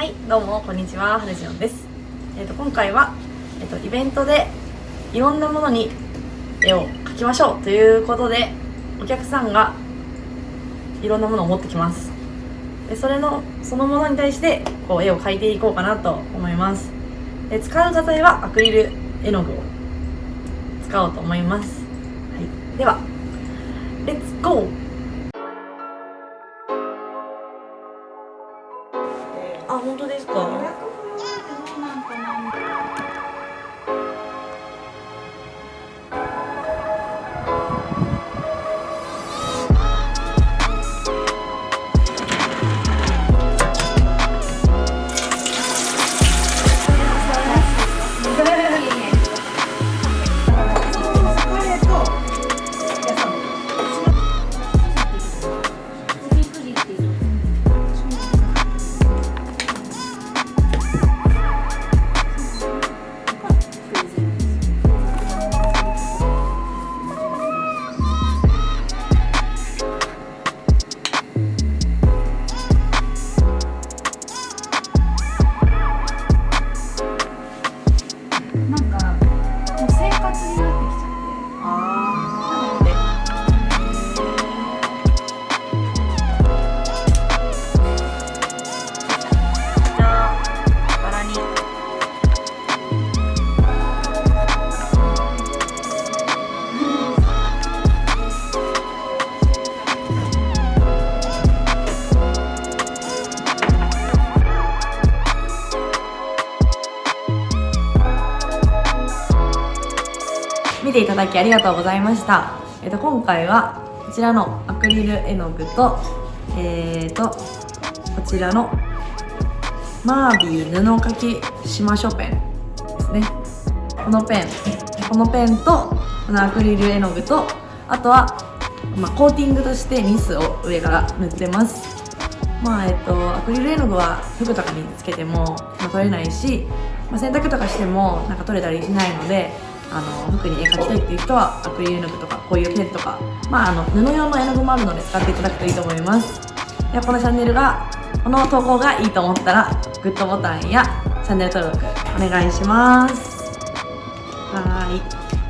はい、どうもこんにちは、haruzionです。今回は、イベントでいろんなものに絵を描きましょうということで、お客さんがいろんなものを持ってきます。でそのものに対してこう絵を描いていこうかなと思います。で使う画材はアクリル絵の具を使おうと思います。はい、ではレッツゴー。あ、本当ですか？見ていただきありがとうございました。今回はこちらのアクリル絵の具と、こちらのマービー布描きしましょペンですね。このペンとこのアクリル絵の具と、あとは、コーティングとしてニスを上から塗ってます。アクリル絵の具は服とかにつけても、取れないし、洗濯とかしても取れたりしないので、服に絵描きたいっていう人はアクリル絵の具とかこういうペンとか、布用の絵の具もあるので使っていただくといいと思います。ではこのチャンネルがこの投稿がいいと思ったらグッドボタンやチャンネル登録お願いします。はい。